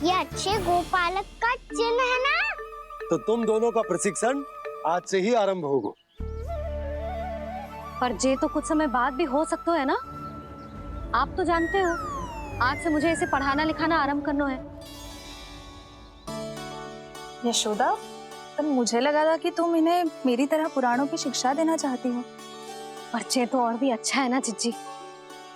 ये अच्छे गोपालक का चिन्ह है ना? तो तुम दोनों का प्रशिक्षण आज से ही आरंभ होगा। पर जे तो कुछ समय बाद भी हो सकता है ना। आप तो जानते हो आज से मुझे इसे पढ़ाना लिखाना आरंभ करना है। यशोदा, पर मुझे लगा था कि तुम इन्हें मेरी तरह पुराणों की शिक्षा देना चाहती हो। पर जे तो और भी अच्छा है ना जिज्जी।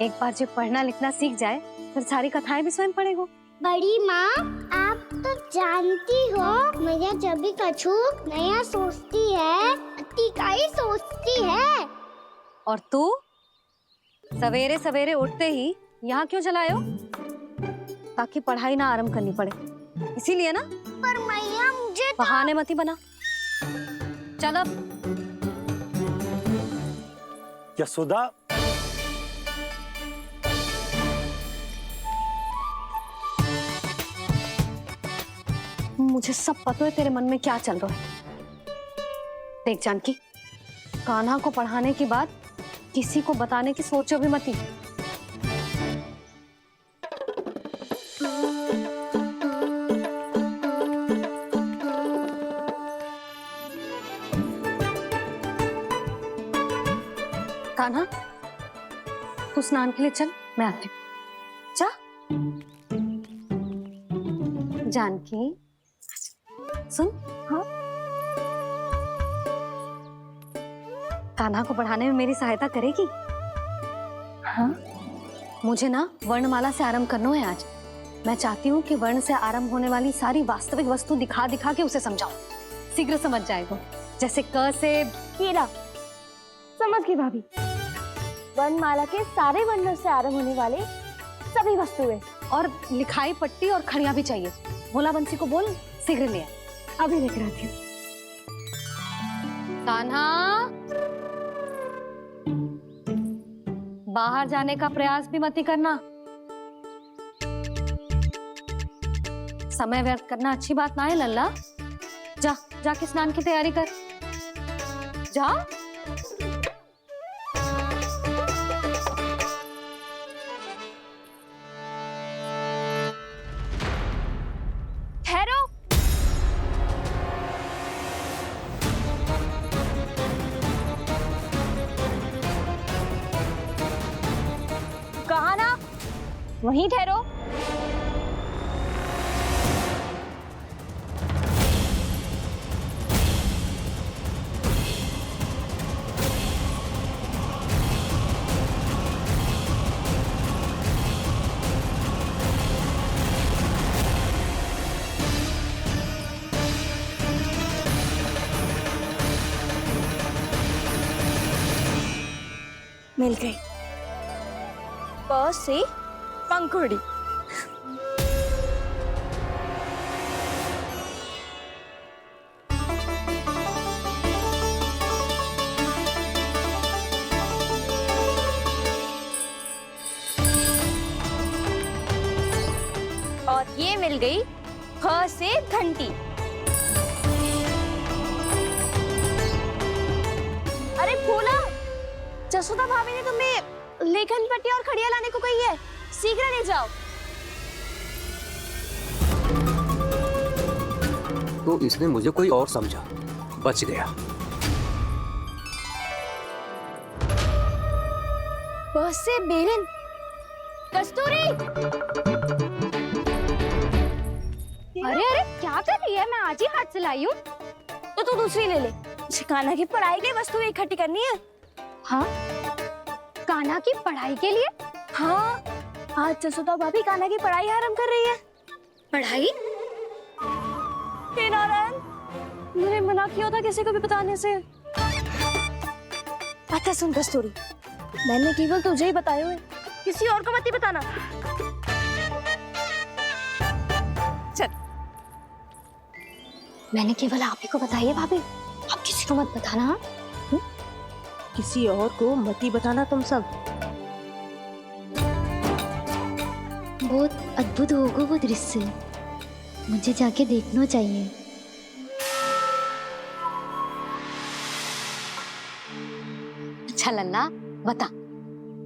एक बार जो पढ़ना लिखना सीख जाए फिर सारी कथाएं भी स्वयं पढ़ेगा। बड़ी माँ, आप तो जानती हो मैया जब भी कछु नया सोचती है का ही सोचती है। और तू सवेरे सवेरे उठते ही यहाँ क्यों चलायो? ताकि पढ़ाई ना आरंभ करनी पड़े, इसीलिए ना। पर मैया मुझे बहाने मती बना। चल अब। यशोदा, मुझे सब पता है तेरे मन में क्या चल रहा है। देख जानकी, कान्हा को पढ़ाने की बात किसी को बताने की सोचो भी मती। कान्हा, तू स्नान के लिए चल, मैं आती हूँ। जा। जानकी सुन। हाँ, कान्हा को पढ़ाने में मेरी सहायता करेगी? हाँ, मुझे ना वर्णमाला से आरंभ करना है आज। मैं चाहती हूँ कि वर्ण से आरंभ होने वाली सारी वास्तविक वस्तु दिखा दिखा के उसे समझाऊं। शीघ्र समझ जाएगा। जैसे क से केला। समझ गई भाभी। वर्णमाला के सारे वर्णों से आरंभ होने वाले सभी वस्तुएं। और लिखाई पट्टी और खड़िया भी चाहिए। भोला बंसी को बोल शीघ्र ले आए। अभी लेकर आती हूँ। कान्हा, बाहर जाने का प्रयास भी मत करना। समय व्यर्थ करना अच्छी बात ना है लल्ला। जा, जाके स्नान की तैयारी कर। जा। ठहरो। कहा ना, वहीं ठहरो। मिल गई। प से पंखुड़ी। और ये मिल गई फ से घंटी। अरे फूला, जसोदा भाभी ने तुम्हें लेखन पट्टी और खड़िया लाने को कही है, शीघ्र ले जाओ। तो इसने मुझे कोई और समझा, बच गया। बस से बेलन। कस्तूरी। अरे अरे क्या कर रही है? मैं आज ही हाथ से लाई हूँ। तो तू दूसरी ले ले। कान्हा की पढ़ाई के लिए वस्तुएं इकट्ठी करनी है। हाँ, कान्हा की पढ़ाई के लिए? हाँ, आज जसोदा भाभी कान्हा की पढ़ाई आरंभ कर रही है। पढ़ाई? हे नारायण, मैंने मना किया था किसी को भी बताने से। अच्छा सुन कस्तूरी, मैंने केवल तुझे ही बताया है, किसी और को मत ही बताना। चल। मैंने केवल आप ही को बताई है भाभी, आप किसी को मत बताना। हाँ? किसी और को मत ही बताना तुम सब। बहुत अद्भुत होगा वो दृश्य, मुझे जाके देखना चाहिए। अच्छा लल्ला, बता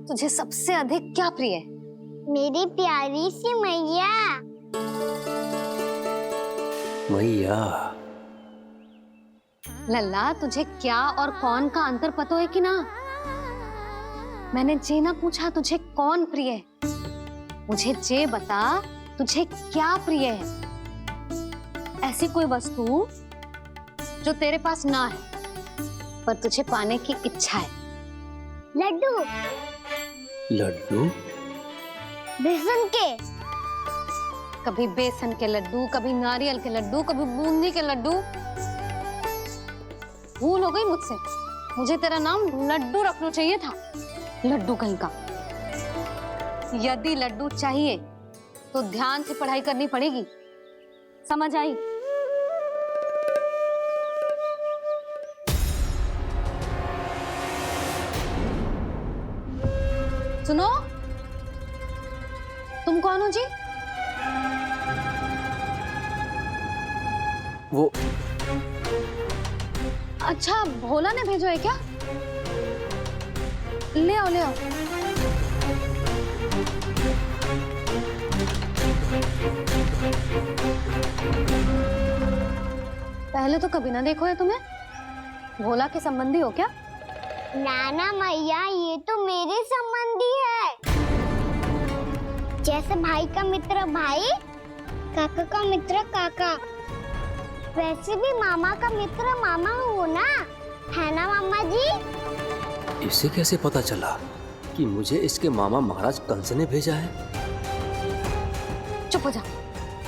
तुझे सबसे अधिक क्या प्रिय है? मेरी प्यारी सी मैया। मैया। लल्ला, तुझे क्या और कौन का अंतर पता है कि ना? मैंने जे ना पूछा तुझे कौन प्रिय है, मुझे जे बता तुझे क्या प्रिय है। ऐसी कोई वस्तु जो तेरे पास ना है पर तुझे पाने की इच्छा है। लड्डू, लड्डू? बेसन के। कभी बेसन के लड्डू, कभी नारियल के लड्डू, कभी बूंदी के लड्डू। भूल हो गई मुझसे, मुझे तेरा नाम लड्डू रखना चाहिए था। लड्डू कहीं का। यदि लड्डू चाहिए तो ध्यान से पढ़ाई करनी पड़ेगी, समझ आई? सुनो, तुम कौन हो जी? वो अच्छा, भोला ने भेजो है क्या? ले आओ ले आओ। पहले तो कभी ना देखो है तुम्हें। भोला के संबंधी हो क्या? नाना मैया, ये तो मेरे संबंधी है। जैसे भाई का मित्र भाई, काका का मित्र काका, वैसे भी मामा का मित्र मामा हो ना, है ना मामा जी? इसे कैसे पता चला कि मुझे इसके मामा महाराज कंस ने भेजा है? चुप हो जा,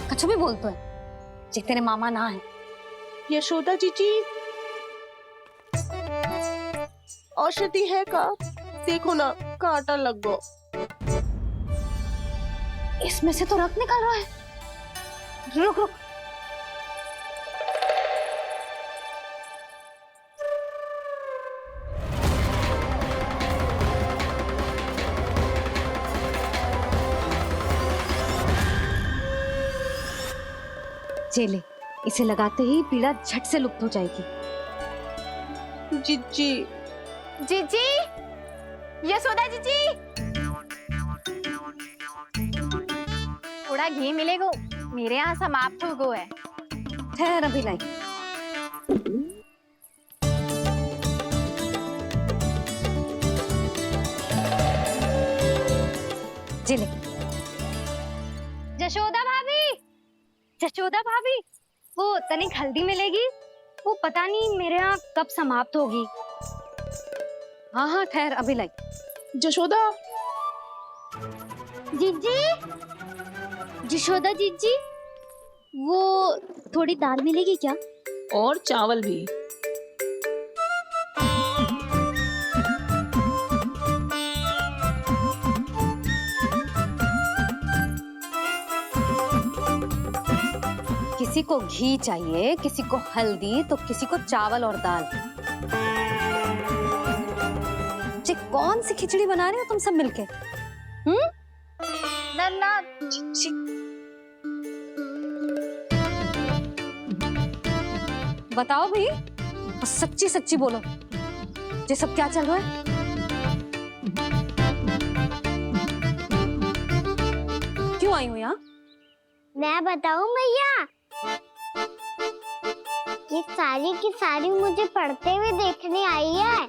कुछ भी बोलते है जे तेरे मामा ना है। यशोदा जीजी, औषधि है का? देखो ना, कांटा लग गो। इसमें से तो रक्त निकल रहा है। रुक रुक। चले, इसे लगाते ही पीड़ा झट से लुप्त हो जाएगी। जीजी, जीजी, यशोदा जीजी, थोड़ा घी मिलेगा? मेरे यहाँ समाप्त हो गया है। ठहर, अभी लाई। जिले। जशोदा भाभी, जशोदा भाभी, वो तनिक हल्दी मिलेगी? वो पता नहीं मेरे यहाँ कब समाप्त होगी। हाँ हाँ, ठहर, अभी लाई। जशोदा, जीजी, जशोदा जीजी, वो थोड़ी दाल मिलेगी क्या? और चावल भी। किसी को घी चाहिए, किसी को हल्दी, तो किसी को चावल और दाल। जी, कौन सी खिचड़ी बना रही हो तुम सब मिलके? नन्ना, बताओ भाई, सच्ची सच्ची बोलो, ये सब क्या चल रहा है? क्यों आई हूँ यहाँ? मैं बताऊं मैया, ये सारी की सारी मुझे पढ़ते हुए देखने आई है।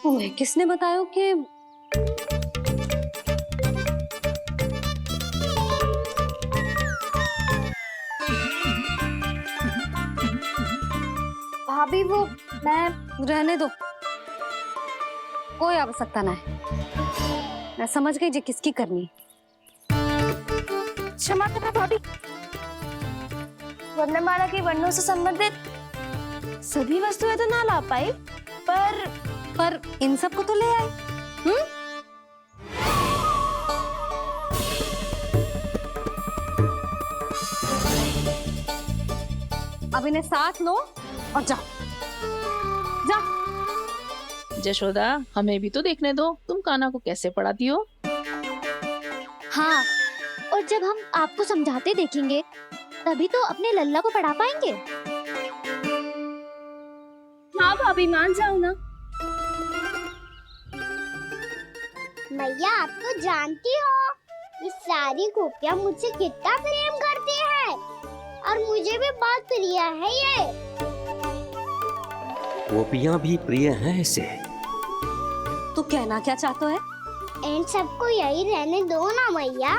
तुम्हें किसने बताया कि भाभी वो मैं रहने दो, कोई आवश्यकता ना है। मैं समझ गई जी किसकी करनी है। क्षमा करना भाभी, वर्णमाला के वर्णों से संबंधित सभी वस्तुएं तो ना ला पाई, पर इन सब को तो ले आए। अब इन्हें साथ लो और जाओ। जा। जशोदा, हमें भी तो देखने दो, तुम कान्हा को कैसे पढ़ाती हो। हाँ, और जब हम आपको समझाते देखेंगे तभी तो अपने लल्ला को पढ़ा पाएंगे। हाँ भाभी, मान जाओ ना। मैया आप तो जानती हो ये सारी गोपियाँ मुझसे कितना प्रेम करती है और मुझे भी बहुत प्रिय है ये। गोपियाँ भी प्रिय हैं इसे। तू कहना क्या चाहता है? इन सबको यही रहने दो ना मैया।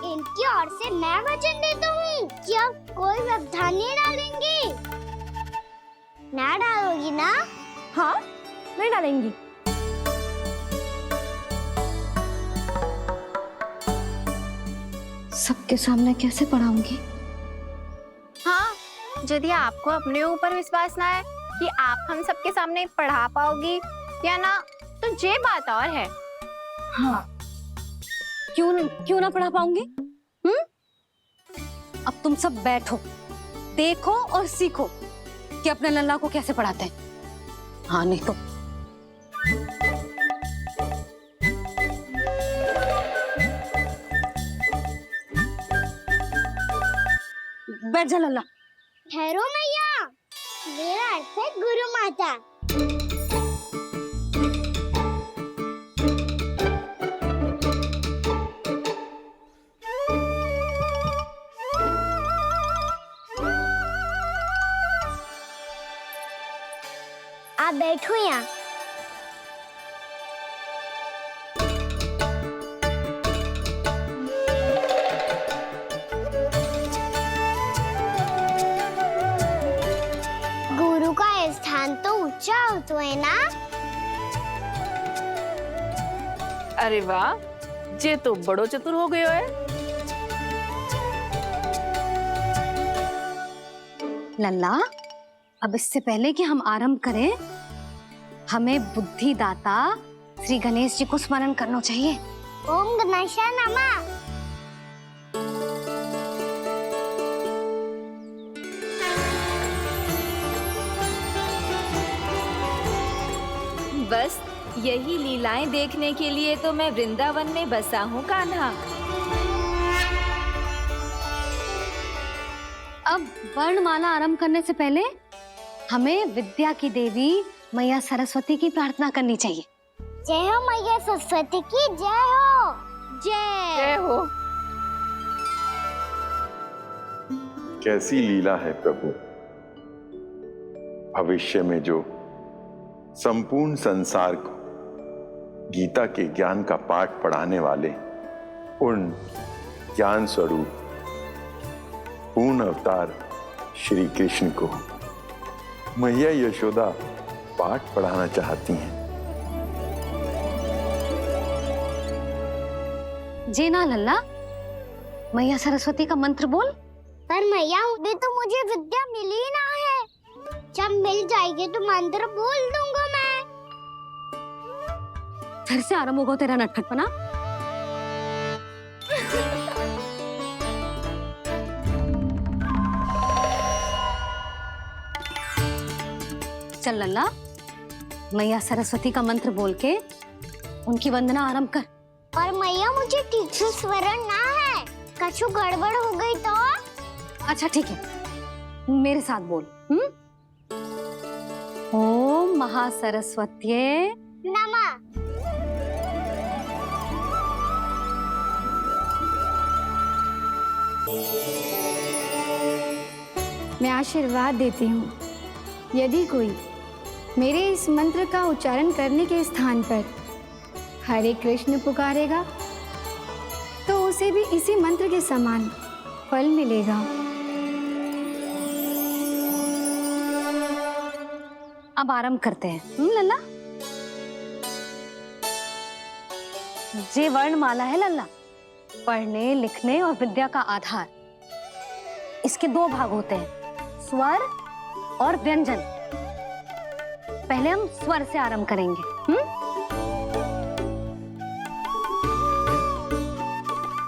इनकी ओर से मैं वचन देता हूँ कि अब कोई व्यवधान नहीं डालेंगी। ना डालोगी ना? हाँ, नहीं डालेंगी। सबके सामने कैसे पढ़ाऊंगी? हाँ, यदि आपको अपने ऊपर विश्वास ना है कि आप हम सबके सामने पढ़ा पाओगी या ना, तो ये बात और है। हाँ, क्यों ना पढ़ा पाऊंगी? अब तुम सब बैठो, देखो और सीखो कि अपने लल्ला को कैसे पढ़ाते हैं। हाँ नहीं तो बैठ जा लल्ला। ठहरो मैया, मेरा अर्थ है गुरु माता। आप बैठो यहाँ। गुरु का स्थान तो ऊंचा होता है ना? अरे वाह, जे तो बड़ो चतुर हो गयो है। लल्ला, अब इससे पहले कि हम आरंभ करें, हमें बुद्धिदाता श्री गणेश जी को स्मरण करना चाहिए। ओम गणेशाय नमः। बस यही लीलाएं देखने के लिए तो मैं वृंदावन में बसा हूँ कान्हा। अब वर्णमाला आरंभ करने से पहले हमें विद्या की देवी मैया सरस्वती की प्रार्थना करनी चाहिए। जय हो मैया सरस्वती की जय हो। जय हो। कैसी लीला है प्रभु। भविष्य में जो संपूर्ण संसार को गीता के ज्ञान का पाठ पढ़ाने वाले उन ज्ञान स्वरूप पूर्ण अवतार श्री कृष्ण को मैया यशोदा पाठ पढ़ाना चाहती हैं। जी ना लल्ला, मैया सरस्वती का मंत्र बोल। पर मैया अभी तो मुझे विद्या मिली ना है। जब मिल जाएगी तो मंत्र बोल दूंगा मैं। फिर से आरंभ होगा तेरा नटखटपना। चल लल्ला, मैया सरस्वती का मंत्र बोल के उनकी वंदना आरंभ कर। और मैया मुझे ठीक से स्मरण ना है, कछु गड़बड़ हो गई तो? अच्छा ठीक है, मेरे साथ बोल। ओम महासरस्वत्ये नमः। मैं आशीर्वाद देती हूँ, यदि कोई मेरे इस मंत्र का उच्चारण करने के स्थान पर हरे कृष्ण पुकारेगा तो उसे भी इसी मंत्र के समान फल मिलेगा। अब आरंभ करते हैं। लल्ला, जे वर्णमाला है लल्ला, पढ़ने लिखने और विद्या का आधार। इसके दो भाग होते हैं, स्वर और व्यंजन। पहले हम स्वर से आरंभ करेंगे।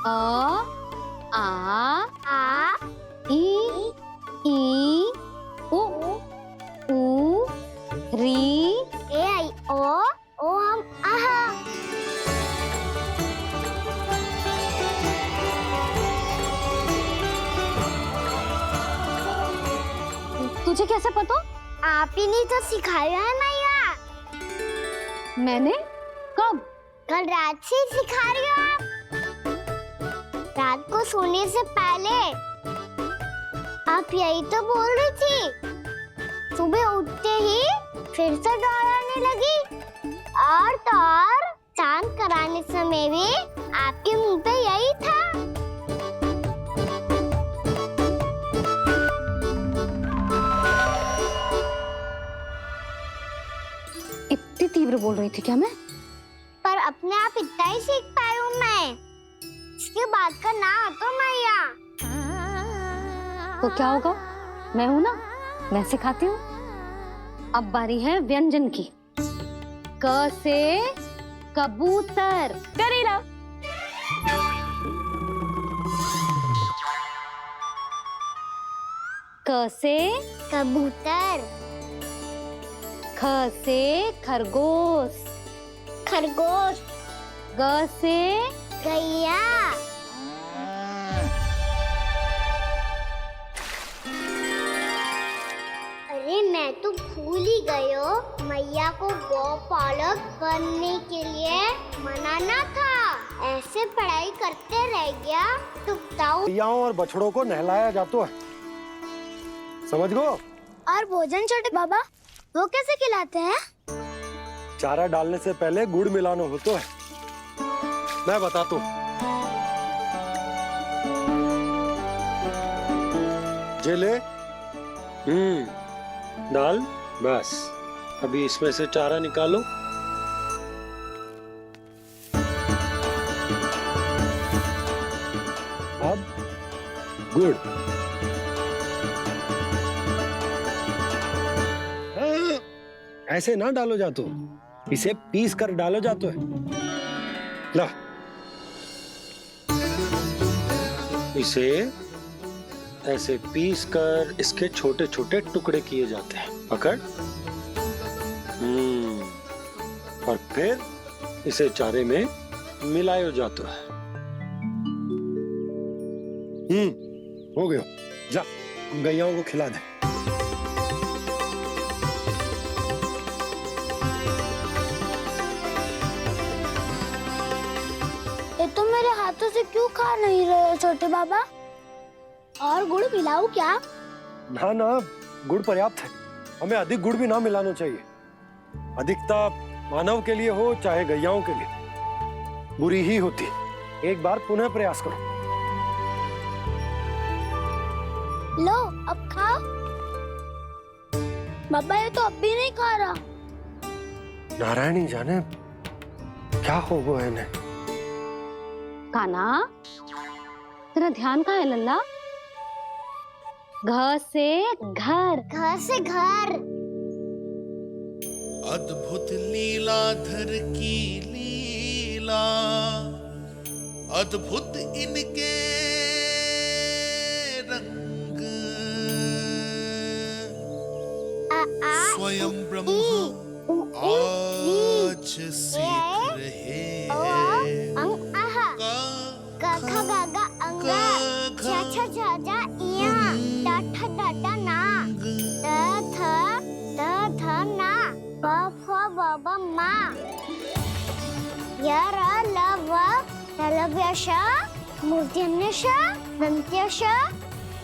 अ, आ, ई, उ, ऊ, री, ए आई ओ हम आहा। तुझे कैसे पता? आप ही ने तो सिखाया है मैया। मैंने? कब? कल रात से सिखा रही हो आप? रात को सोने से पहले आप यही तो बोल रही थी। सुबह उठते ही फिर से डराने लगी, और तो और स्नान कराने समय भी आपके मुंह पे यही था। इतनी तीव्र बोल रही थी क्या मैं? पर अपने आप इतना ही सीख पाई हूँ मैं। इसके बाद का ना तो मैया। तो क्या होगा, मैं हूं ना, मैं सिखाती हूँ। अब बारी है व्यंजन की। क से कबूतर। करेला। क से कबूतर। ख से खरगोश। खरगोश। ग से गैया। अरे मैं तो भूल ही गई हूँ, मैया को गौपालक बनने के लिए मनाना था। ऐसे पढ़ाई करते रह गया तो बताओ। गैयाओं और बछड़ों को नहलाया जाता है, समझ गो। और भोजन छोटे बाबा वो कैसे खिलाते हैं? चारा डालने से पहले गुड़ मिलाना होता है, मैं बताता हूँ। जे ले, डाल, बस। अभी इसमें से चारा निकालो। अब गुड़। ऐसे ना डालो जातो, इसे पीस कर डालो जातो है। ला, इसे ऐसे पीस कर इसके छोटे छोटे टुकड़े किए जाते हैं। पकड़। और फिर इसे चारे में मिलाया जाता है। हो गया, जा गैयाओं को खिला दे। ये तो मेरे हाथों से क्यों खा नहीं रहे हो छोटे बाबा? और गुड़ मिलाऊं क्या? ना ना, गुड़ पर्याप्त है। हमें अधिक गुड़ भी ना मिलाना चाहिए। अधिकता मानव के लिए हो चाहे गैयाओं के लिए बुरी ही होती। एक बार पुनः प्रयास करो। लो अब खाओ। बाबा ये तो अब भी नहीं खा रहा। नारायणी जाने क्या हो गया इन्हें। कान्हा, तेरा ध्यान कहाँ है लल्ला? घ से घर। घर से घर। अद्भुत लीलाधर की लीला, अद्भुत इनके रंग, स्वयं ब्रह्म आज सीख रहे हैं। क ख ग घ अंग, छ छ झ झ इया, ट ठ ड ड ना, द ध ना, ब फ ब ब मा, य र ल व तलव्य श, मूर्धन्य श, दन्त्य श,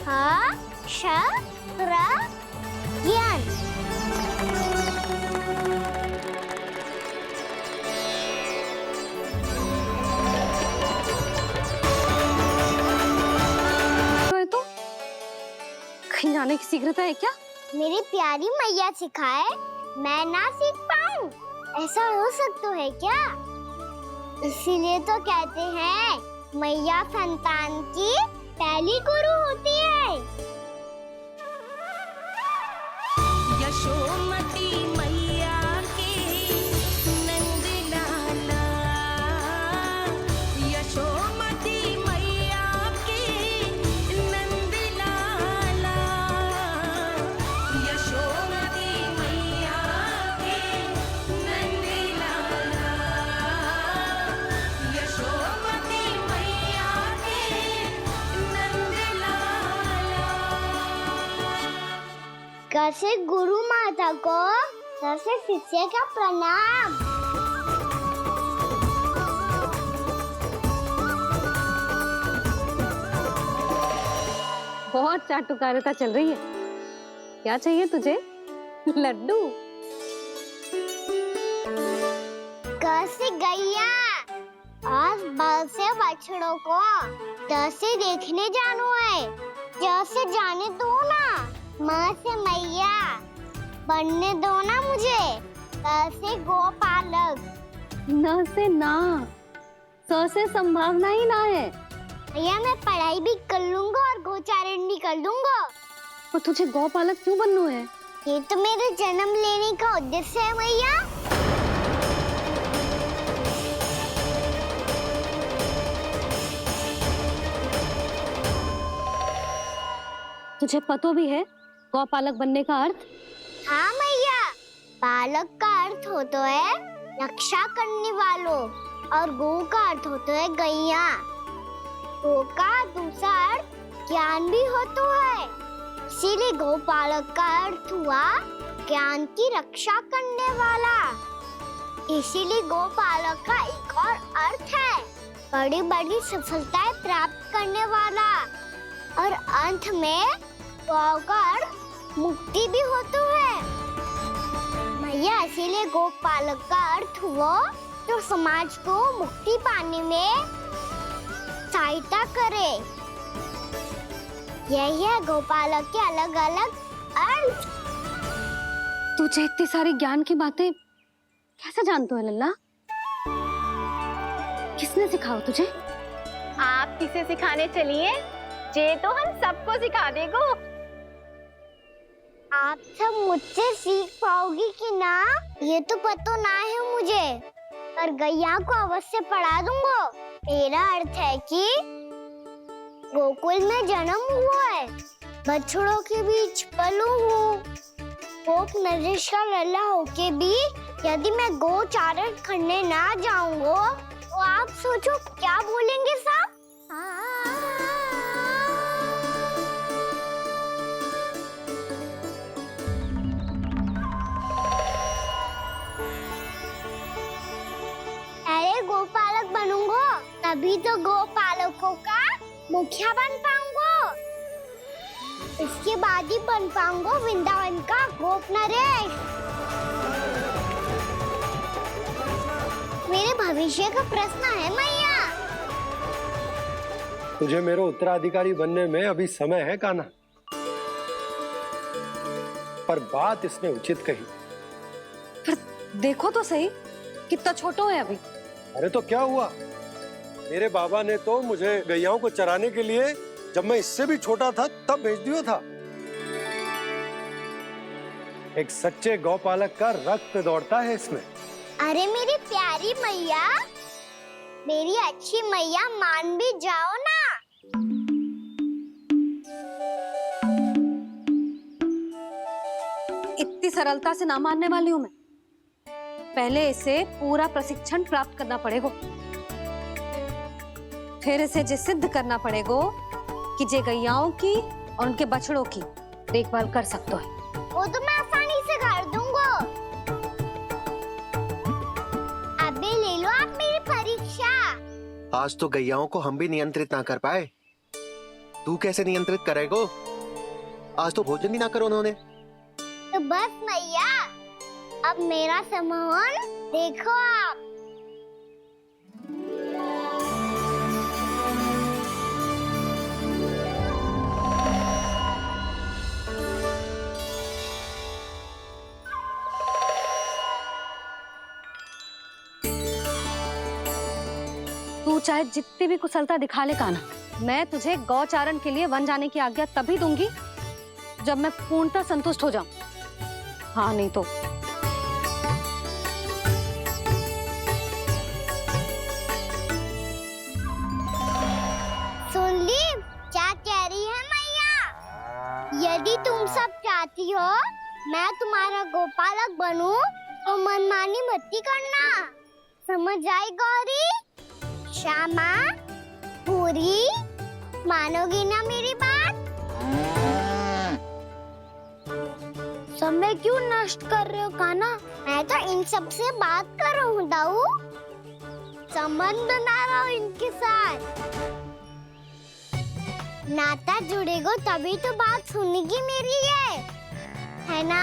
ह श र ज्ञान। कहीं जाने की शीघ्रता है क्या? मेरी प्यारी मैया सिखाए, मैं ना सीख पाऊं, ऐसा हो सकता है क्या? इसीलिए तो कहते हैं मैया संतान की पहली गुरु होती है। यशोमती मैया के नंद लाला, यशोमती मैया के नंद लाला, यशोमती मैया के नंद लाला, यशोमती मैया के नंद लाला। कैसे गुरु माता को सबसे शिष्य का प्रणाम। बहुत चाटुकारिता चल रही है। क्या चाहिए तुझे? लड्डू? कैसे गैया और बल से बछड़ों को जैसे देखने जानो है, जैसे जाने दो ना, माँ से मैया बनने दो ना मुझे, कैसे गोपालक। न से ना, स से संभावना ही ना है। भैया मैं पढ़ाई भी कर लूंगा और गोचारण भी कर लूंगा। तो तुझे गौपालक क्यों बनना है? ये तो मेरे जन्म लेने का उद्देश्य है भैया। तुझे पता भी है गौपालक बनने का अर्थ? हाँ भैया, पालक का अर्थ होता है रक्षा करने वालों और गौ का अर्थ होता है गैया। गौ का दूसरा अर्थ ज्ञान भी होता है, इसीलिए गौपालक का अर्थ हुआ ज्ञान की रक्षा करने वाला। इसीलिए गौपालक का एक और अर्थ है बड़ी बड़ी सफलताएं प्राप्त करने वाला, और अंत में गौ का अर्थ मुक्ति भी होता है भैया। इसीलिए गोपालक का अर्थ हुआ जो समाज को मुक्ति पाने में सहायता करे। यही है गोपालक के अलग अलग अर्थ। तुझे इतनी सारी ज्ञान की बातें कैसे जानते हो लल्ला? किसने सिखाओ तुझे? आप किसे सिखाने चलिए, जे तो हम सबको सिखा देगो। आप सब मुझसे सीख पाओगी कि ना ये तो पता ना है मुझे, पर गैया को अवश्य पढ़ा दूंगा। मेरा अर्थ है कि गोकुल में जन्म हुआ है, बछड़ों के बीच पलू हूँ, गोप नरेश का लल्ला होके भी यदि मैं गोचारण करने ना जाऊंगा तो आप सोचो क्या बोलेंगे साहब? अरे गोपालक बनूंगा तभी तो गोपालकों का मुखिया बन पाऊंगा, इसके बाद ही बन पाऊंगा वृंदावन का गोप नरेश। मेरे भविष्य का प्रश्न है मैया। तुझे मेरे उत्तराधिकारी बनने में अभी समय है कान्हा, पर बात इसने उचित कही। फिर देखो तो सही कितना छोटो है अभी। अरे तो क्या हुआ, मेरे बाबा ने तो मुझे गैयाओं को चराने के लिए जब मैं इससे भी छोटा था तब भेज दिया था। एक सच्चे गौपालक का रक्त दौड़ता है इसमें। अरे मेरी प्यारी मैया, मेरी अच्छी मैया, मान भी जाओ ना। इतनी सरलता से ना मानने वाली हूँ मैं। पहले इसे पूरा प्रशिक्षण प्राप्त करना पड़ेगा, फिर इसे ये सिद्ध करना पड़ेगा कि जे गैयाओं की और उनके बछड़ों की देखभाल कर सकते हैं। वो तो मैं आसानी से कर दूंगा। अबे ले लो आप मेरी परीक्षा। आज तो गैयाओं को हम भी नियंत्रित ना कर पाए, तू कैसे नियंत्रित करेगो? आज तो भोजन भी ना करो उन्होंने। तो बस मैया, अब मेरा सम्मान देखो आप। तू चाहे जितनी भी कुशलता दिखा ले कान्हा, मैं तुझे गौचारण के लिए वन जाने की आज्ञा तभी दूंगी जब मैं पूर्णतः संतुष्ट हो जाऊं। हाँ नहीं तो सुन ली क्या कह रही है मैया? यदि तुम सब चाहती हो मैं तुम्हारा गोपालक बनूं तो मनमानी मत करना, समझ आई गौरी? श्यामा, पूरी, मानोगी ना मेरी बात? समय क्यों नष्ट कर रहे हो कान्हा? मैं तो इन सब से बात कर रहा हूँ दाऊ, संबंध बना रहा हूँ इनके साथ। नाता जुड़ेगा तभी तो बात सुनेगी मेरी है ना?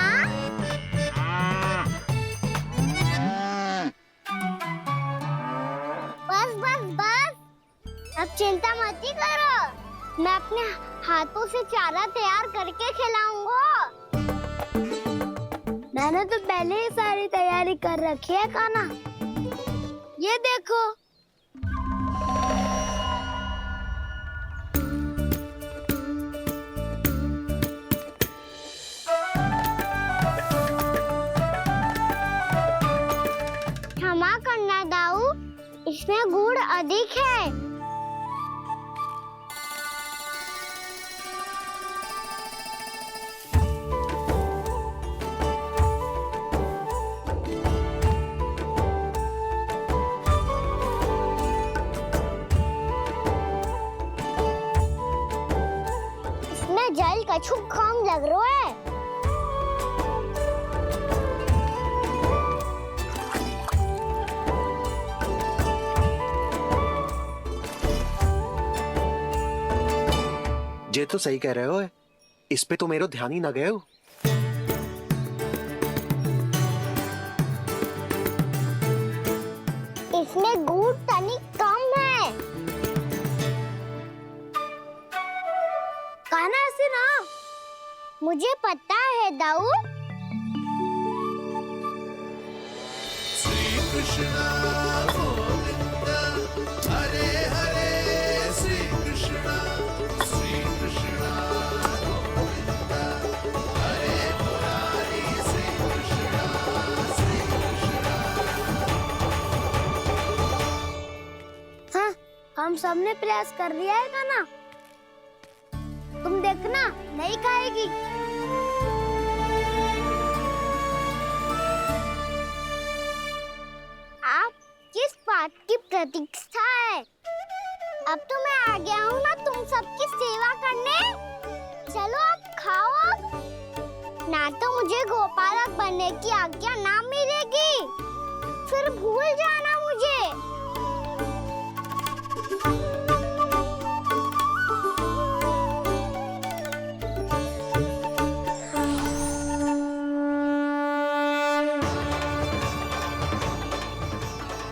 बस बस बस, अब चिंता मत ही करो, मैं अपने हाथों से चारा तैयार करके खिलाऊंगा। मैंने तो पहले ही सारी तैयारी कर रखी है काना, ये देखो। क्षमा करना दाऊ, इसमें गुड़ अधिक है। इसमें जल कछु कम लग रहा है। ये तो सही कह रहे हो, इस पे तो मेरो ध्यान ही ना गए हो। इसमें गुड़ तनिक कम है। काना से ना, मुझे पता है दाऊ। श्री कृष्णा गोविंद हरे हरे, श्री कृष्णा गोविंद हरे मुरारी, श्री कृष्णा हाँ, हम सबने प्रयास कर लिया है काना, तुम देखना नहीं खाएगी। आप किस बात की प्रतीक्षा है? अब तो मैं आ गया हूँ ना तुम सबकी सेवा करने। चलो आप खाओ अब। ना तो मुझे गोपालक बनने की आज्ञा ना मिलेगी, फिर भूल जाना मुझे।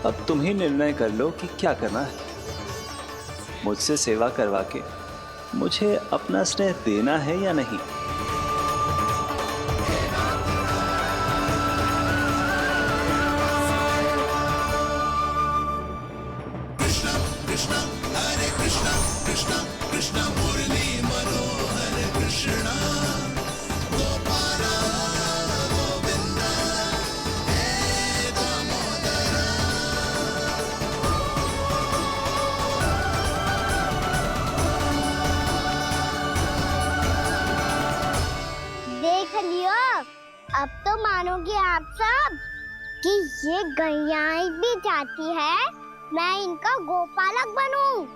अब तुम ही निर्णय कर लो कि क्या करना है। मुझसे सेवा करवा के मुझे अपना स्नेह देना है या नहीं। कृष्णा कृष्णा हरे कृष्णा, कृष्णा कृष्णा मुरली मनोहर कृष्णा गोपाला गोविंद हे दामोदर। देख लियो, अब तो मानोगे आप सब कि ये गैयाएं भी चाहती है मैं इनका गोपालक बनूं।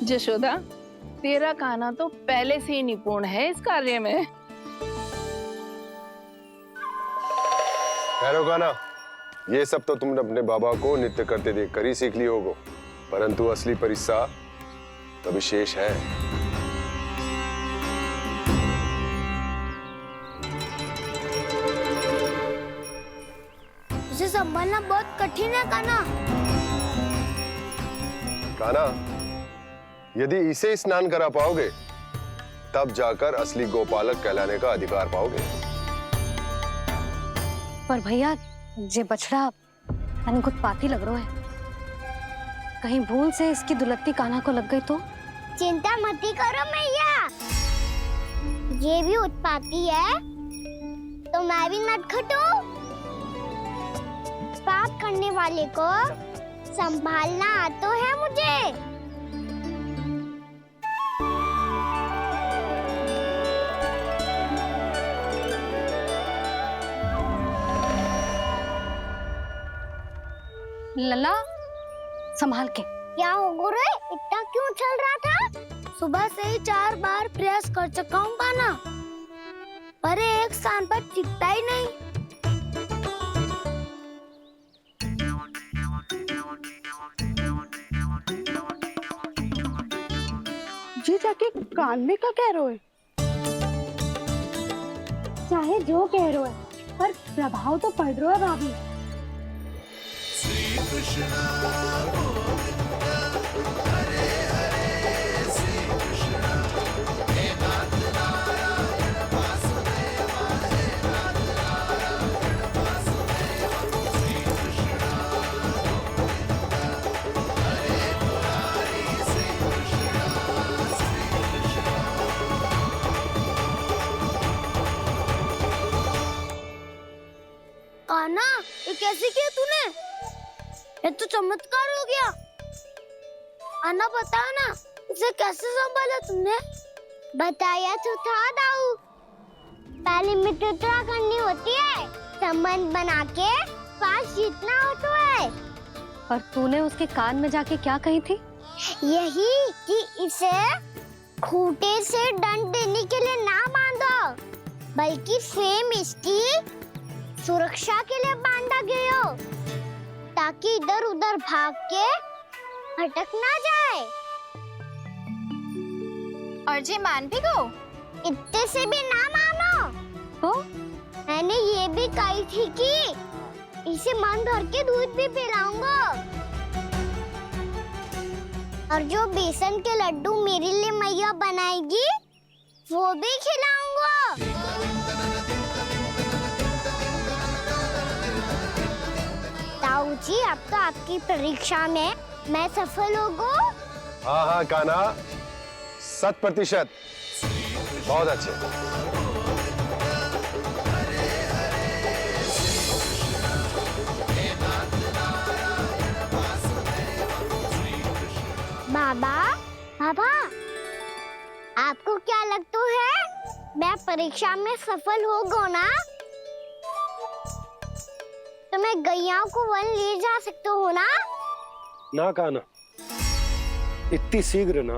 जशोदा, तेरा कान्हा तो पहले से ही निपुण है इस कार्य में। ठहरो कान्हा, ये सब तो तुमने अपने बाबा को नृत्य करते देखकर ही सीख ली होगो, परंतु असली परिस्सा तो विशेष है। उसे संभालना बहुत कठिन है कान्हा। कान्हा, यदि इसे स्नान करा पाओगे तब जाकर असली गोपालक कहलाने का अधिकार पाओगे। पर भैया, ये बछड़ा यानी कुछ पाती लग रहा है, कहीं भूल से इसकी दुलत्ती कान्हा को लग गई तो? चिंता मत ही करो मैया, ये भी उत्पाती है तो मैं भी नटखट हूँ। पाप करने वाले को संभालना आता है मुझे। लला, संभाल के। क्या हो गुरु, इतना क्यों चल रहा था? सुबह से ही 4 बार प्रयास कर चुका हूँ कान्हा, पर एक स्थान पर टिकता ही नहीं। जाके कान में का कह रहे हो? चाहे जो कह रहे हो पर प्रभाव तो पड़ रहा है भाभी। श्री कृष्ण गोविंद हरे हरे श्री कृष्ण हे नाथ नारायण वासुदेव हे नाथ नारायण वासुदेव श्री कृष्ण गोविंद हरे मुरारी श्री कृष्ण कान्हा, ये कैसे किया तूने? ये तो चमत्कार हो गया। कान्हा बता ना, इसे कैसे संभाला तुमने? बताया तो था दाऊ। पहले मित्रता करनी होती है, संबंध बना के पास जीतना होता है। पर तूने उसके कान में जाके क्या कही थी? यही कि इसे खूंटे से दंड देने के लिए ना बांधो, बल्कि फेम इसकी सुरक्षा के लिए बांधा गया हो, ताकि इधर उधर भाग के भटक ना जाए। और जी मान भी गो? इतने से भी ना मानो। तो मैंने ये भी कही थी कि इसे मन भर के दूध भी पिलाऊंगा, और जो बेसन के लड्डू मेरे लिए मैया बनाएगी वो भी खिलाऊंगा। ताऊ जी, अब तो आपकी परीक्षा में मैं सफल होगा। हाँ हाँ कान्हा, 100%। बहुत अच्छे। बाबा, बाबा, आपको क्या लगता है मैं परीक्षा में सफल होगा ना? तो मैं गैया को वन ले जा सकता हूँ ना? ना कान्हा, इतनी शीघ्र ना।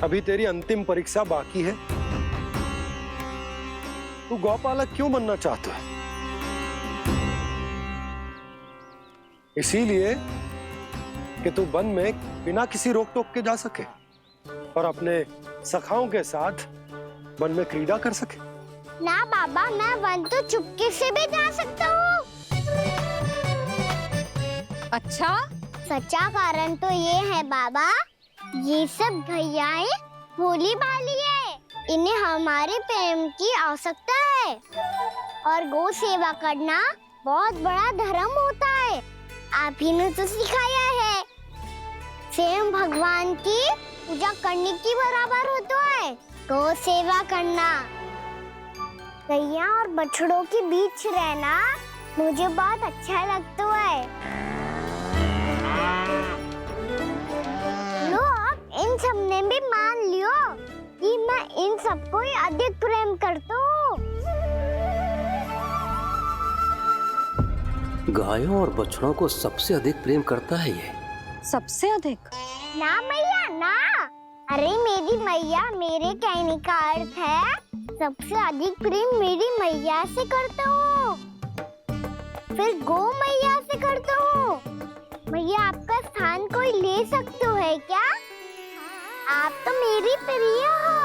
अभी तेरी अंतिम परीक्षा बाकी है। तू गौपालक क्यों बनना चाहता है? इसीलिए कि तू वन में बिना किसी रोक टोक के जा सके और अपने सखाओं के साथ वन में क्रीड़ा कर सके। ना बाबा, मैं वन तो चुपके से भी जा सकता हूँ। अच्छा? सच्चा कारण तो ये है बाबा, ये सब गैयाएं भोली भाली है, इन्हें हमारे प्रेम की आवश्यकता है, और गौ सेवा करना बहुत बड़ा धर्म होता है। आप ही ने तो सिखाया है, स्वयं भगवान की पूजा करने की बराबर होता है गौ सेवा करना। गैया और बछड़ों के बीच रहना मुझे बहुत अच्छा लगता है। लो, अब इन सब ने भी मान लियो कि मैं इन सबको ही अधिक प्रेम करता हूँ। गायों और बछड़ों को सबसे अधिक प्रेम करता है ये। सबसे अधिक? ना मैया ना, अरे मेरी मैया, मेरे कहने का अर्थ है सबसे अधिक प्रेम मेरी मैया से करता हूँ, फिर गौ मैया से करता हूँ। मैया, आपका स्थान कोई ले सकते है क्या? आप तो मेरी प्रिय हो।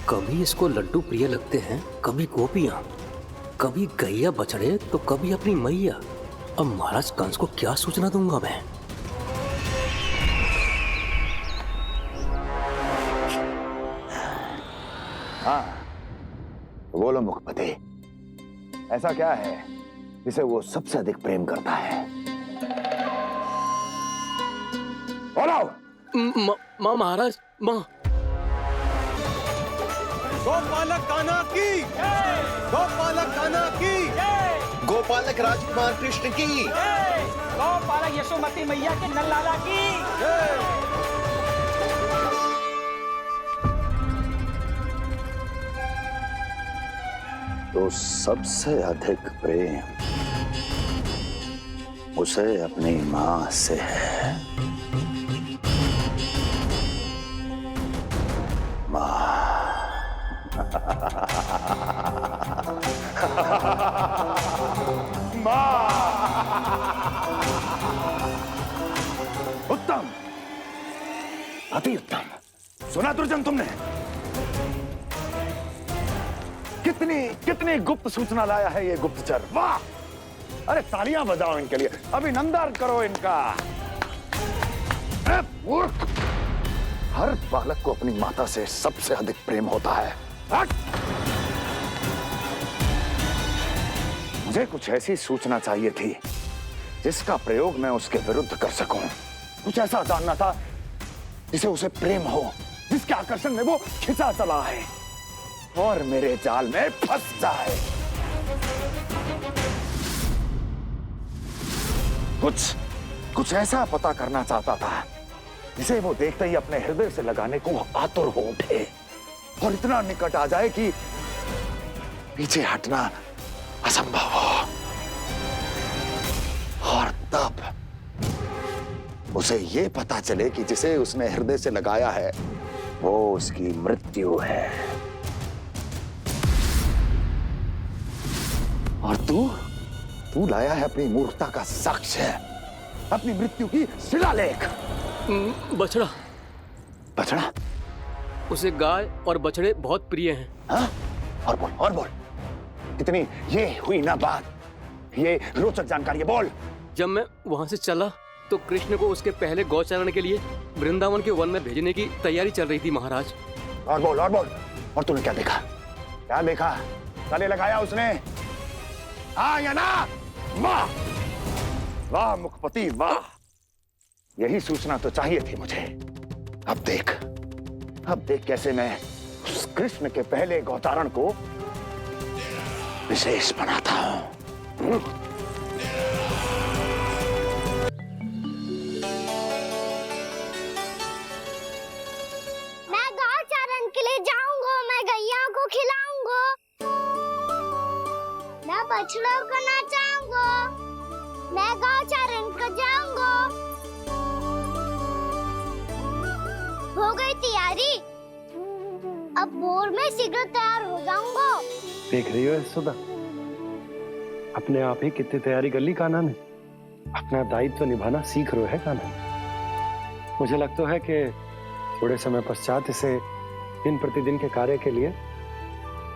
कभी इसको लड्डू प्रिय लगते हैं, कभी गोपियां, कभी गैया बछड़े, तो कभी अपनी मैया। अब महाराज कंस को क्या सूचना दूंगा मैं? हाँ, बोलो मुखपति, ऐसा क्या है जिसे वो सबसे अधिक प्रेम करता है? बोलो। महाराज, माँ। गोपालक कान्हा की, गोपालक कान्हा की, गोपालक राजकुमार कृष्ण की, गोपालक यशोमती मैया के नल्लाला की। तो सबसे अधिक प्रेम उसे अपनी माँ से है। माँ सुना दुर्जन तुमने? कितनी कितनी गुप्त सूचना लाया है ये गुप्तचर। वाह! अरे तालियां बजाओ इनके लिए, अभिनंदन करो इनका। मूर्ख! हर बालक को अपनी माता से सबसे अधिक प्रेम होता है। हट! मुझे कुछ ऐसी सूचना चाहिए थी जिसका प्रयोग मैं उसके विरुद्ध कर सकूं। कुछ ऐसा जानना था जिसे उसे प्रेम हो, जिसके आकर्षण में वो खिंचा चला है और मेरे जाल में फंस जाए। कुछ ऐसा पता करना चाहता था जिसे वो देखते ही अपने हृदय से लगाने को आतुर हो उठे और इतना निकट आ जाए कि पीछे हटना असंभव हो। और तब उसे ये पता चले कि जिसे उसने हृदय से लगाया है वो उसकी मृत्यु है। और तू लाया है अपनी मूर्खता का साक्ष्य, अपनी मृत्यु की शिलालेख। बछड़ा। बछड़ा? उसे गाय और बछड़े बहुत प्रिय हैं। हाँ? और बोल। कितनी ये हुई ना बात, ये रोचक जानकारी है, बोल। जब मैं वहां से चला तो कृष्ण को उसके पहले गौचारण के लिए वृंदावन के वन में भेजने की तैयारी चल रही थी महाराज। और बोल। और तूने क्या देखा? गले लगाया उसने? हाँ या ना? वाह वाह मुखपति वाह, यही सूचना तो चाहिए थी मुझे। अब देख कैसे मैं उस कृष्ण के पहले गौचारण को विशेष बनाता हूं। मैं गौचारण के लिए जाऊंगा, मैं गैया को खिलाऊंगा, मैं बछड़ों को नचाऊंगा, मैं गौचारण को जाऊंगा। हो गई तैयारी, अब भोर में शीघ्र तैयार हो जाऊंगा। देख रही हो सुधा, अपने आप ही कितनी तैयारी कर ली कान्हा ने। अपना दायित्व निभाना सीख रहे है कान्हा। मुझे लगता है कि थोड़े समय पश्चात इसे दिन प्रतिदिन के कार्य के लिए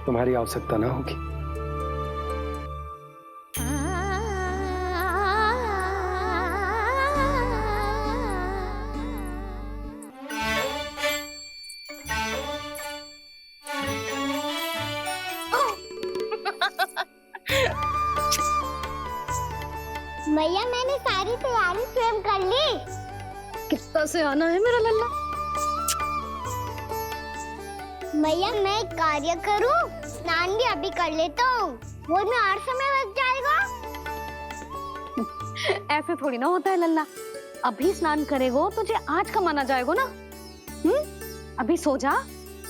तुम्हारी आवश्यकता ना होगी। मैया मैंने सारी तैयारी स्वयं कर ली। कितना से आना है मेरा लल्ला। मैया मैं एक कार्य करूं, स्नान भी अभी कर लेता हूँ, वो में और समय लग जाएगा। ऐसे थोड़ी ना होता है लल्ला, अभी स्नान करेगो तुझे आज का माना जाएगा ना। अभी सो जा,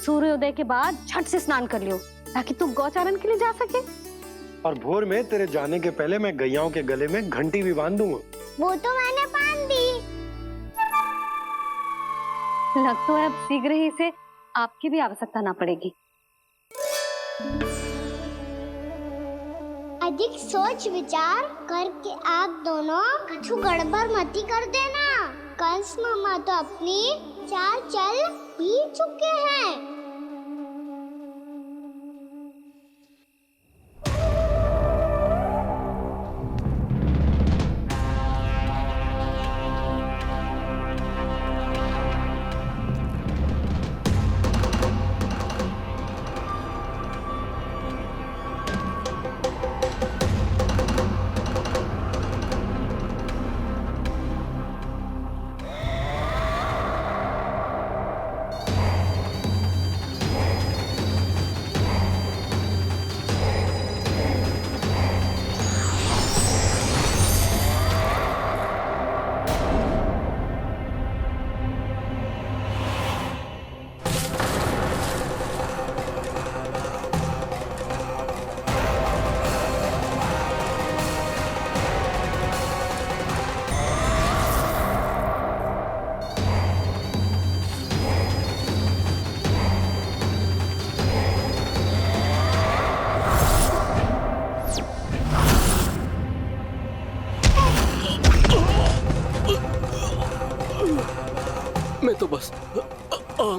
सूर्योदय के बाद झट से स्नान कर लियो ताकि तू गौचारण के लिए जा सके। और भोर में तेरे जाने के पहले मैं गैयाओं के गले में घंटी भी बांध दूंगा। वो तो मैंने बांध दी। लग तो है अब शीघ्र ही से आपकी भी आवश्यकता ना पड़ेगी। अधिक सोच विचार करके आप दोनों कछु गड़बड़ मती कर देना। कंस मामा तो अपनी चाल चल ही चुके हैं।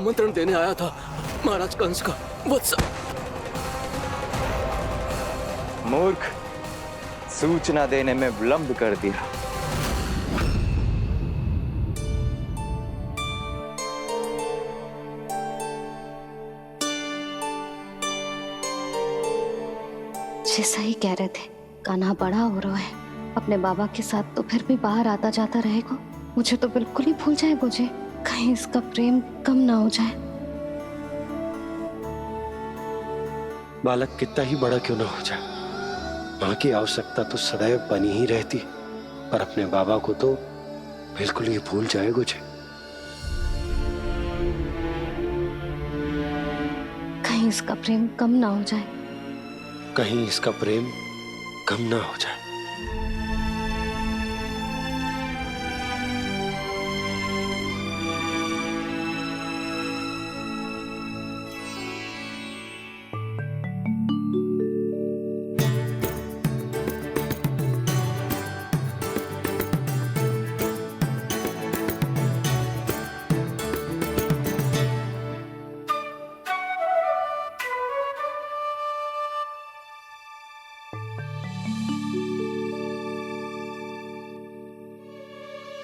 आमंत्रण देने आया था महाराज कंस का वत्स। मूर्ख, सूचना देने में विलंब कर दिया। जी सही कह रहे थे, कान्हा बड़ा हो रहा है, अपने बाबा के साथ तो फिर भी बाहर आता जाता रहेगा। मुझे तो बिल्कुल ही भूल जाएगा मुझे, कहीं इसका प्रेम कम ना हो जाए। बालक कितना ही बड़ा क्यों ना हो जाए, माँ की आवश्यकता तो सदैव बनी ही रहती, पर अपने बाबा को तो बिल्कुल ही भूल जाए मुझे। कहीं इसका प्रेम कम ना हो जाए, कहीं इसका प्रेम कम ना हो जाए।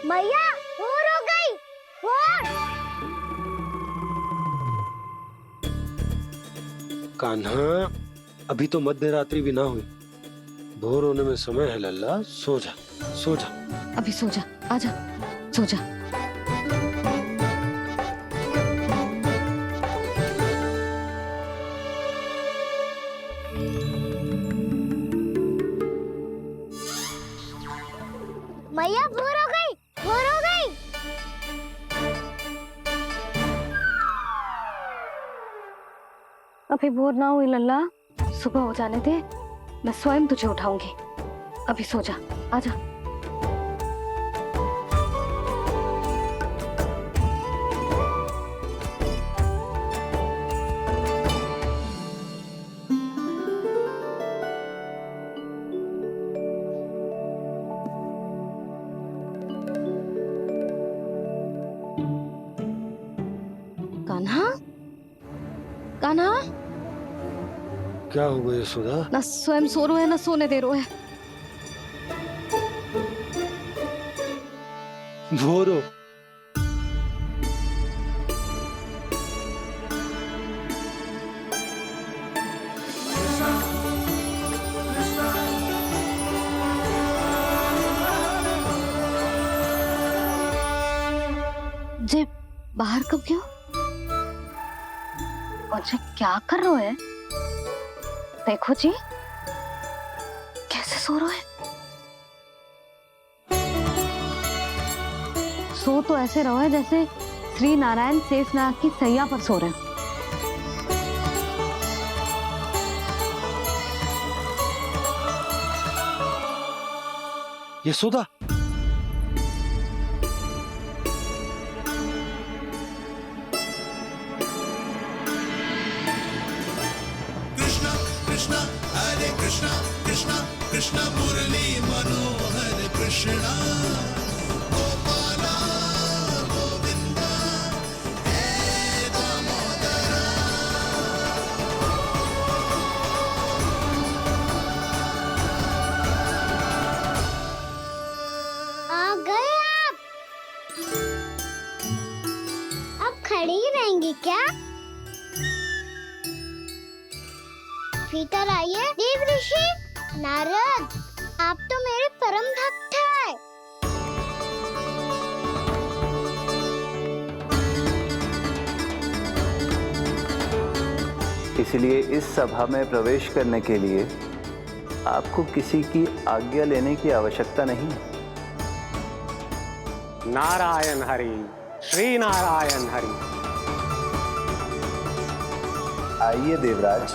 मैया भोर हो गई, भोर। कान्हा, अभी तो मध्य रात्रि भी ना हुई, भोर होने में समय है लल्ला, सो जा सो जा। अभी सो जा, आजा सो जा। मैया भोर हो गई, भोर हो गई। अभी भोर ना हुई लल्ला, सुबह हो जाने दे, मैं स्वयं तुझे उठाऊंगी। अभी सो जा, आजा। कान्हा, कान्हा, क्या हो गया यशोदा? ना स्वयं सो रहे है ना सोने दे रहे है। भोर हो। जे बाहर कब क्यों? और जे क्या कर रहे है? देखो जी, कैसे सो रहे हैं। सो तो ऐसे रहो है जैसे श्री नारायण शेषनाग की सैया पर सो रहे हैं। यशोदा, कृष्णा हरे कृष्णा कृष्णा कृष्णा मुरली मनोहर कृष्णा गोपाला गोविंदा हे दामोदरा। आ गए आप। अब खड़ी ही रहेंगी क्या? भीतर आइए देव ऋषि। नारद, आप तो मेरे परम भक्त हैं। इसलिए इस सभा में प्रवेश करने के लिए आपको किसी की आज्ञा लेने की आवश्यकता नहीं है। नारायण हरि, श्री नारायण हरि। आइए देवराज,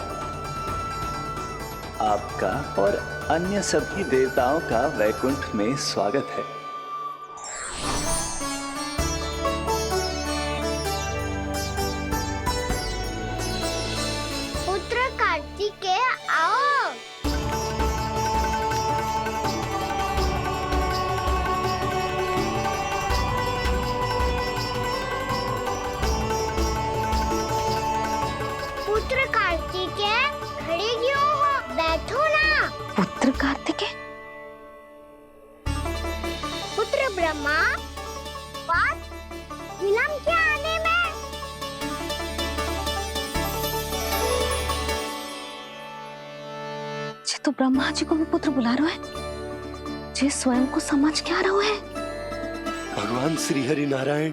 आपका और अन्य सभी देवताओं का वैकुंठ में स्वागत है। पुत्र कार्तिकेय आओ। कार्तिकेय, खड़े क्यों हो? बैठो ना। पुत्र कार्तिकेय? पुत्र ब्रह्मा, बात विलंब क्या आने में? जे तो ब्रह्मा जी को भी पुत्र बुला रहा है, जे स्वयं को समझ क्या रहा है? भगवान श्री हरि नारायण,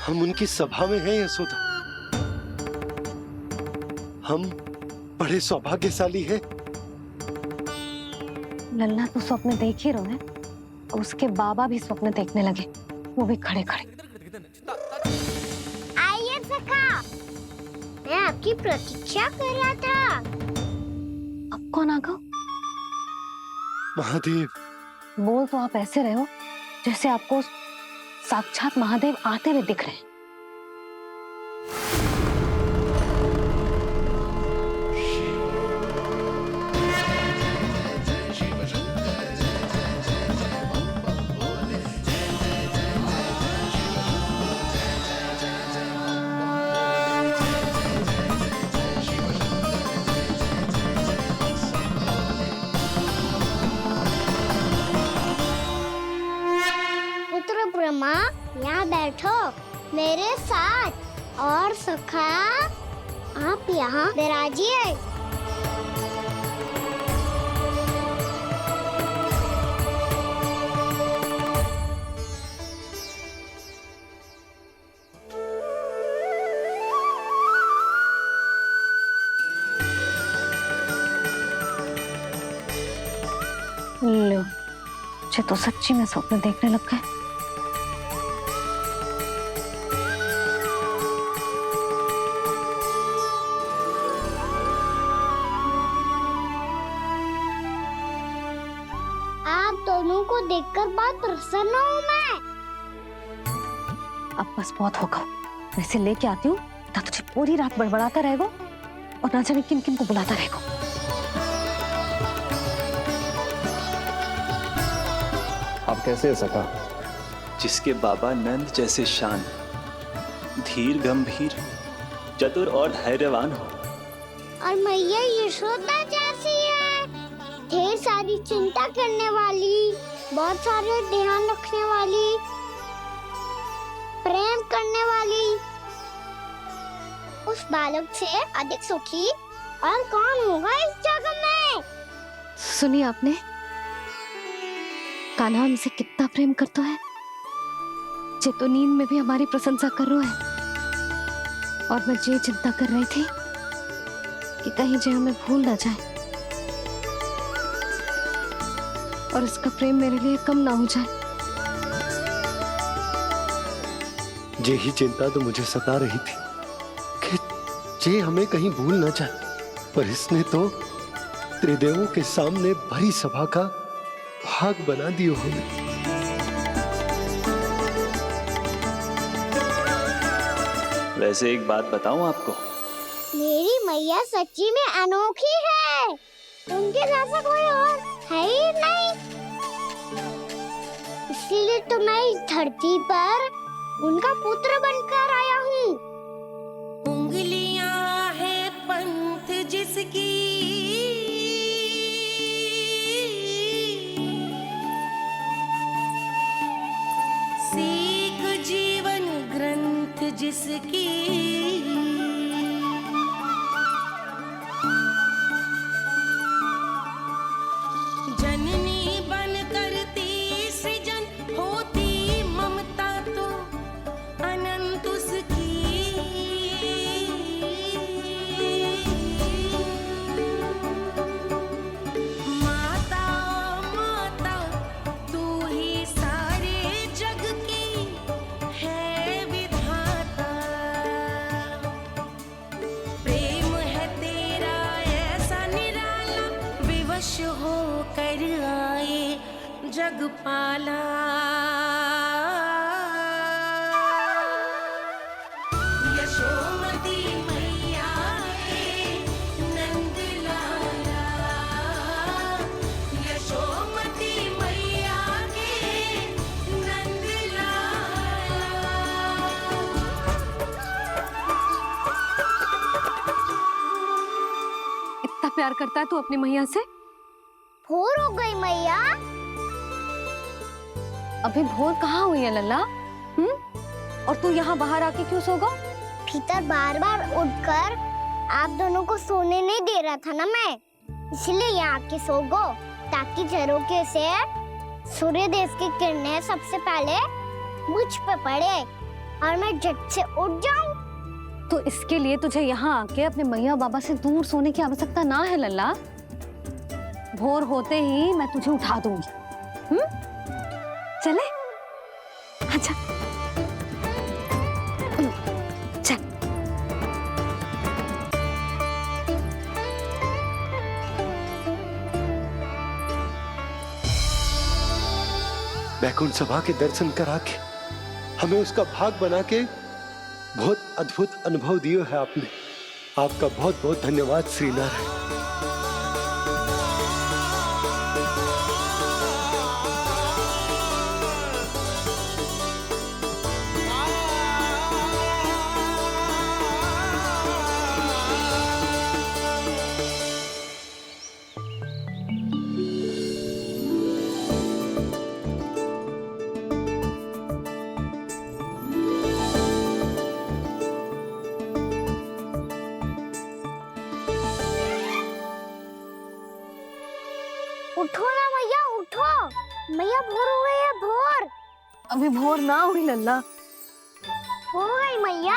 हम उनकी सभा में हैं यशोदा। हम बड़े सौभाग्यशाली हैं। लल्ला तो स्वप्न देख ही रहे हैं, और उसके बाबा भी स्वप्न देखने लगे, वो भी खड़े खड़े। आइए सखा, मैं आपकी प्रतीक्षा कर रहा था। अब कौन आ गया? महादेव। बोल तो आप ऐसे रहे हो जैसे आपको साक्षात महादेव आते हुए दिख रहे हैं। ब्रह्मा, यहाँ बैठो मेरे साथ, और सखा आप यहाँ विराजिए। लो, मुझे तो सच्ची में स्वप्न देखने लग गए। दोनों को देखकर बहुत प्रसन्न हूँ मैं। अब बस बहुत होगा, वैसे लेके आती हूँ, ना तुझे पूरी रात बड़बड़ाता रहेगा और ना जाने किन किन को बुलाता रहेगा। आप कैसे सका? जिसके बाबा नंद जैसे शान, धीर गंभीर, चतुर और धैर्यवान हो, और मैया यशोदा जैसी है, ढेर सारी चिंता करने वाली, बहुत सारे ध्यान रखने वाली, प्रेम करने वाली। उस बालक से अधिक सुखी और कौन होगा इस जगत में? सुनिए आपने, कान्हा हमसे कितना प्रेम करता है, जे तो नींद में भी हमारी प्रशंसा कर रहा है। और मैं ये चिंता कर रही थी कि कहीं जे हमें भूल ना जाए और इसका प्रेम मेरे लिए कम ना हो जाए। यही चिंता तो मुझे सता रही थी कि जे हमें कहीं भूल ना जाए, पर इसने तो त्रिदेवों के सामने भरी सभा का भाग बना दियो हमें। वैसे एक बात बताऊं आपको, मेरी मैया सच्ची में अनोखी है, उनके जैसा कोई और है ही नहीं। इसीलिए तो मैं इस धरती पर उनका पुत्र बनकर आया हूँ। उंगलियां है पंथ जिसकी, सीख जीवन ग्रंथ जिसकी, जननी बन करती सृजन, होती ममता तो अनंत उसकी। माता माता तू ही सारे जग की है विधाता, प्रेम है तेरा ऐसा निराला, विवश हो कर आए जग पाला। यशोमती मैया के नंद लाला, यशोमती मैया के नंद लाला। कितना प्यार करता है तू अपनी मैया से। भोर हो गई मैया। अभी भोर कहाँ हुई है लल्ला? और तू यहाँ बाहर आके क्यों सो गो? भीतर बार बार उठकर आप दोनों को सोने नहीं दे रहा था ना मैं, इसलिए यहाँ आके सो गो, ताकि झरोखे से सूर्य देव की किरणें सबसे पहले मुझ पे पड़े और मैं झट से उठ जाऊं। तो इसके लिए तुझे यहाँ आके अपने मैया बाबा से दूर सोने की आवश्यकता ना है लल्ला। भोर होते ही मैं तुझे उठा दूंगी। चले? अच्छा चल। वैकुंठ सभा के दर्शन करा के हमें उसका भाग बना के बहुत अद्भुत अनुभव दिया है आपने। आपका बहुत बहुत धन्यवाद श्रीनारायण। उठो ना मैया, उठो। मैया भोर हो गई है, भोर। अभी भोर ना हुई लल्ला। हो गई मैया।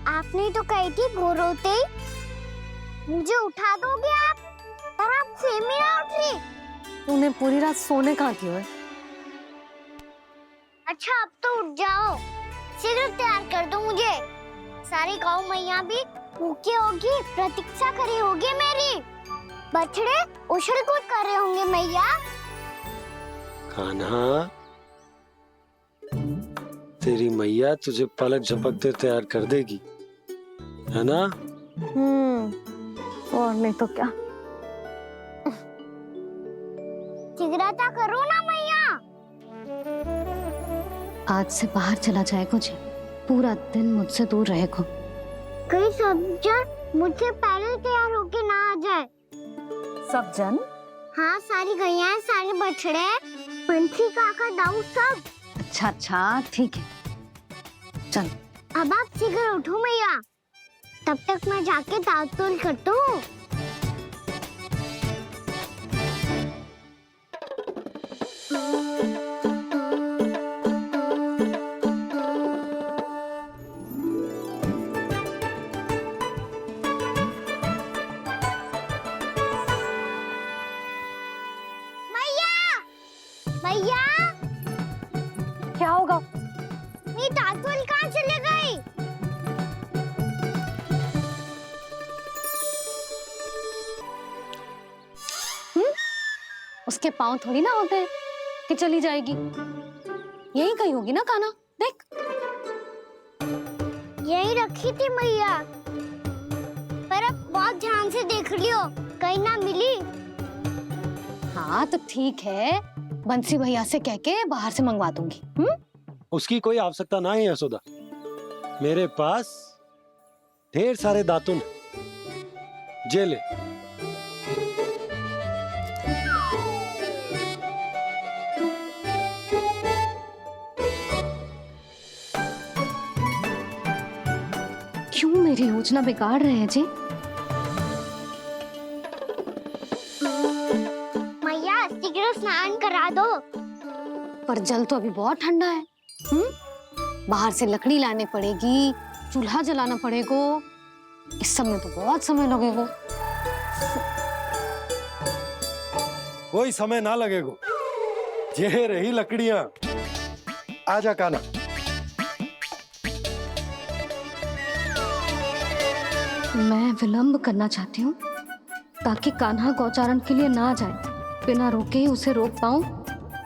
आपने तो कही थी भोर होते ही मुझे उठा दोगे आप, पर आप सेम ही ना उठी। तूने पूरी रात सोने कहाँ की है? अच्छा अब तो उठ जाओ, शीघ्र तैयार कर दो मुझे। सारी गाँव मैया भी भूखी होगी, प्रतीक्षा करी होगी मेरी। बछड़े उछल कूद कर रहे होंगे मैया। कान्हा, तेरी मैया तुझे पलक झपकते तैयार कर देगी, है ना? और नहीं तो क्या। शीघ्रता करो ना मैया। आज से बाहर चला जाएगा जी, पूरा दिन मुझसे दूर रहेगा। कहीं सब जन मुझसे पहले तैयार होके ना आ जाए। सब जन? हाँ, सारी गैया, सारे बछड़े, पंछी, काका, दाऊ सब। अच्छा अच्छा ठीक है, चल। अब आप शीघ्र उठो मैया, तब तक मैं जाके ताल-तोल करता हूँ। मैया, क्या होगा? मेरी ताल-तोल कहाँ चले गई? उसके पाँव थोड़ी ना होते हैं कि चली जाएगी। यही कहीं होगी ना कान्हा, देख। यही रखी थी मैया, पर अब बहुत ध्यान से देख लियो, कहीं ना मिली। हाँ तो ठीक है, बंसी भैया से कह के बाहर से मंगवा दूंगी। उसकी कोई आवश्यकता ना है यशोदा, मेरे पास ढेर सारे दातुन, जे ले। क्यों मेरी योजना बिगाड़ रहे हैं जी? मैया शीघ्र स्नान करा दो। पर जल तो अभी बहुत ठंडा है। बाहर से लकड़ी लाने पड़ेगी, चूल्हा जलाना पड़ेगा, इस सब में तो बहुत समय लगेगा। कोई समय ना लगेगा, ये रही लकड़ियां। आजा कान्हा। मैं विलंब करना चाहती हूँ ताकि कान्हा गौचारण के लिए ना जाए, बिना रोके ही उसे रोक पाऊं,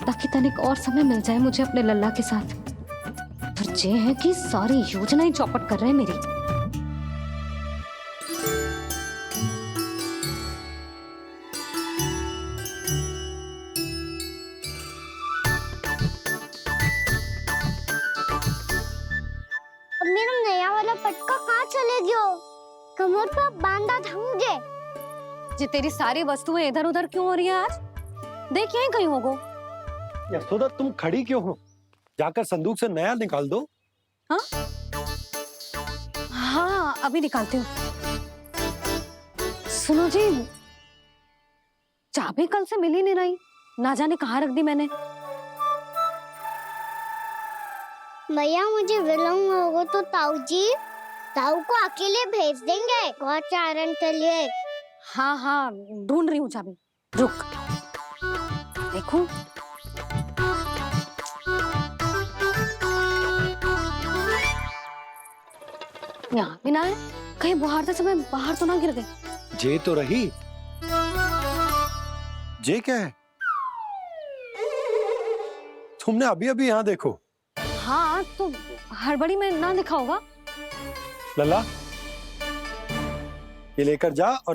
ताकि तनिक और समय मिल जाए मुझे अपने लल्ला के साथ। पर ये है कि सारी योजना ही चौपट कर रहे हैं मेरी। अब मेरा नया वाला पटका कहाँ चले गयो? कमर पर बांधा था मुझे। जी तेरी सारी वस्तुएं इधर उधर क्यों हो रही है आज? देख यहीं कहीं होगो। यशोदा तुम खड़ी क्यों हो? जाकर संदूक से नया निकाल दो। हाँ हाँ अभी निकालती हूँ। सुनो जी, चाबी कल से मिल ही नहीं रही, ना जाने कहाँ रख दी मैंने। भैया मुझे विलम्ब होगा तो ताऊ को अकेले भेज देंगे गौचारण के लिए। हाँ हाँ ढूंढ रही हूँ चाबी, रुक। देखो यहाँ भी ना है, कहीं बुहारते समय बाहर तो ना गिर गए। जे तो रही। जे क्या है? तुमने अभी अभी यहाँ देखो। हाँ तो हड़बड़ी में ना दिखा होगा। लल्ला ये लेकर जा और